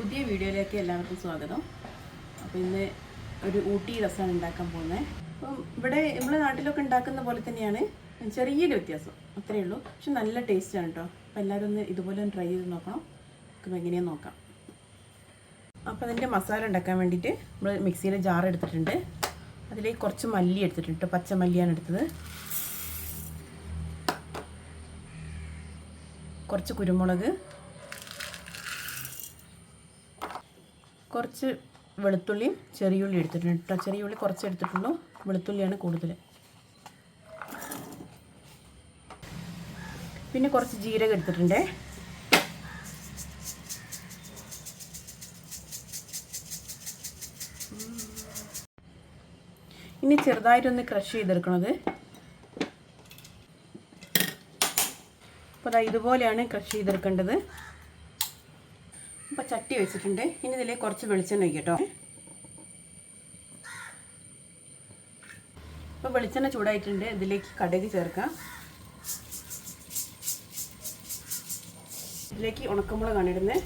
പുതിയ വീഡിയോയിലേക്ക് എല്ലാവർക്കും സ്വാഗതം. അപ്പോൾ ഇന്ന് ഒരു ഊട്ടി രസമാണ് ഉണ്ടാക്കാൻ പോകുന്നത്. അപ്പം ഇവിടെ നമ്മുടെ നാട്ടിലൊക്കെ ഉണ്ടാക്കുന്ന പോലെ തന്നെയാണ്, ചെറിയൊരു വ്യത്യാസം അത്രയേ ഉള്ളൂ. പക്ഷെ നല്ല ടേസ്റ്റാണ് കേട്ടോ. അപ്പോൾ എല്ലാവരും ഒന്ന് ഇതുപോലെ ഒന്ന് ട്രൈ ചെയ്ത് നോക്കണം. നമുക്ക് എങ്ങനെയാണെന്ന് നോക്കാം. അപ്പോൾ അതിൻ്റെ മസാല ഉണ്ടാക്കാൻ വേണ്ടിയിട്ട് നമ്മൾ മിക്സിയിൽ ജാർ എടുത്തിട്ടുണ്ട്. അതിലേക്ക് കുറച്ച് മല്ലി എടുത്തിട്ടുണ്ട്, പച്ചമല്ലിയാണ് എടുത്തത്. കുറച്ച് കുരുമുളക്, കുറച്ച് വെളുത്തുള്ളിയും ചെറിയുള്ളി എടുത്തിട്ടുണ്ട് കേട്ടോ. ചെറിയുള്ളി കുറച്ച് എടുത്തിട്ടുള്ളൂ, വെളുത്തുള്ളിയാണ് കൂടുതൽ. പിന്നെ കുറച്ച് ജീരകം എടുത്തിട്ടുണ്ട്. ഇനി ചെറുതായിട്ടൊന്ന് ക്രഷ് ചെയ്തെടുക്കണത്. അപ്പോൾ അതാ ഇതുപോലെയാണ് ക്രഷ് ചെയ്തെടുക്കേണ്ടത്. അപ്പോൾ ചട്ടി വെച്ചിട്ടുണ്ട്. ഇനി ഇതിലേക്ക് കുറച്ച് വെളിച്ചെണ്ണ ഒഴിക്കട്ടോ. അപ്പോൾ വെളിച്ചെണ്ണ ചൂടായിട്ടുണ്ട്. ഇതിലേക്ക് കടുക് ചേർക്കാം. ഇതിലേക്ക് ഉണക്കമുളകാണ് ഇടുന്നത്.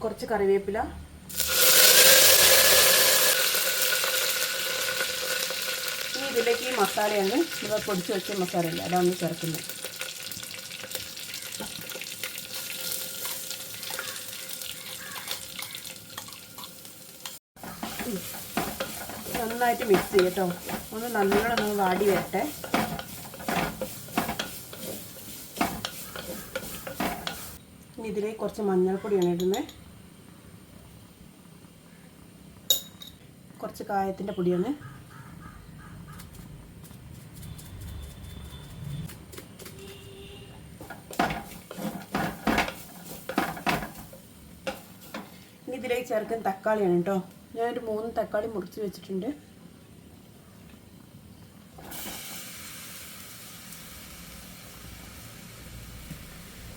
കുറച്ച് കറിവേപ്പില, ഇനി ഇതിലേക്ക് ഈ മസാലയാണ്, ഇവ പൊടിച്ച് വെച്ച മസാലയല്ല, അതാണ് ചേർക്കുന്നത്. നന്നായിട്ട് മിക്സ് ചെയ്യട്ടോ. ഒന്ന് നല്ലോണം വാടി വരട്ടെ. ഇനി ഇതിലേക്ക് കുറച്ച് മഞ്ഞൾപ്പൊടിയാണ് ഇടുന്നത്. കുറച്ച് കായത്തിൻ്റെ പൊടിയാണ്. ഇനി ഇതിലേക്ക് ചേർക്കുന്ന തക്കാളിയാണ് കേട്ടോ. ഞാനൊരു 3 തക്കാളി മുറിച്ച് വെച്ചിട്ടുണ്ട്.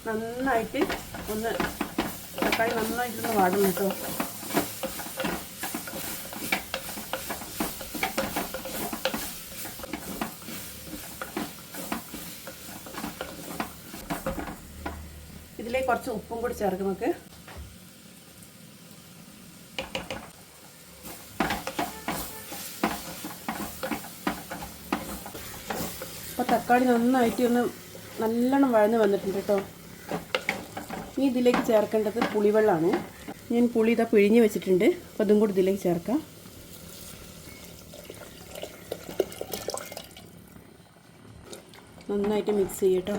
നന്നായിട്ട് ഒന്ന് തക്കാളി നന്നായിട്ടൊന്ന് വാടണം കേട്ടോ. ഇതിലേക്ക് കുറച്ച് ഉപ്പും കൂടി ചേർക്കും നമുക്ക്. അപ്പോൾ തക്കാളി നന്നായിട്ട് ഒന്ന് നല്ലോണം വഴന്ന് വന്നിട്ടുണ്ട് കേട്ടോ. ഇനി ഇതിലേക്ക് ചേർക്കേണ്ടത് പുളിവെള്ളമാണ്. ഞാൻ പുളി ഇതാ പിഴിഞ്ഞ് വെച്ചിട്ടുണ്ട്. അപ്പോൾ അതും കൂടി ഇതിലേക്ക് ചേർക്കാം. നന്നായിട്ട് മിക്സ് ചെയ്യട്ടോ.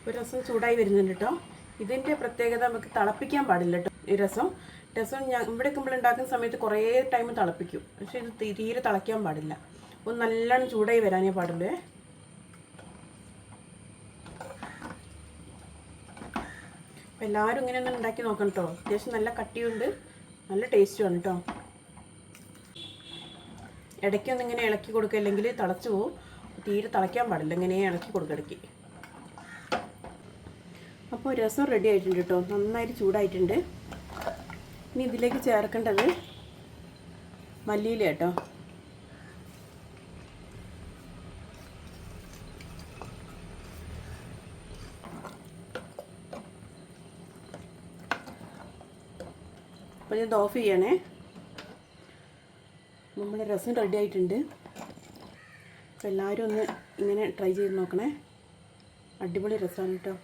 ഒരു രസം ചൂടായി വരുന്നുണ്ട് കേട്ടോ. ഇതിൻ്റെ പ്രത്യേകത നമുക്ക് തിളപ്പിക്കാൻ പാടില്ല കേട്ടോ. ഈ രസം ഇവിടെ നമ്മൾ ഉണ്ടാക്കുന്ന സമയത്ത് കുറേ ടൈം തിളപ്പിക്കും. പക്ഷെ ഇത് തീരെ തിളയ്ക്കാൻ പാടില്ല. ഒന്ന് നല്ലോണം ചൂടായി വരാനേ പാടുള്ളൂ. അപ്പം എല്ലാവരും ഇങ്ങനെ ഒന്ന് ഉണ്ടാക്കി നോക്കണം കേട്ടോ. അത്യാവശ്യം നല്ല കട്ടിയുണ്ട്, നല്ല ടേസ്റ്റുമാണ് കേട്ടോ. ഇടയ്ക്കൊന്നും ഇങ്ങനെ ഇളക്കി കൊടുക്കുക, അല്ലെങ്കിൽ തിളച്ചു പോവും. തീരെ തിളയ്ക്കാൻ പാടില്ല, ഇങ്ങനെ ഇളക്കി കൊടുക്കുക ഇടയ്ക്ക്. അപ്പോൾ രസം റെഡി ആയിട്ടുണ്ട് കേട്ടോ. നന്നായിട്ട് ചൂടായിട്ടുണ്ട്. ഇനി ഇതിലേക്ക് ചേർക്കേണ്ടത് മല്ലിയില കേട്ടോ. അപ്പോൾ ഇത് ഓഫ് ചെയ്യണേ. നമ്മുടെ രസം റെഡി ആയിട്ടുണ്ട്. അപ്പോൾ എല്ലാവരും ഒന്ന് ഇങ്ങനെ ട്രൈ ചെയ്ത് നോക്കണേ. അടിപൊളി രസമാണ് കേട്ടോ.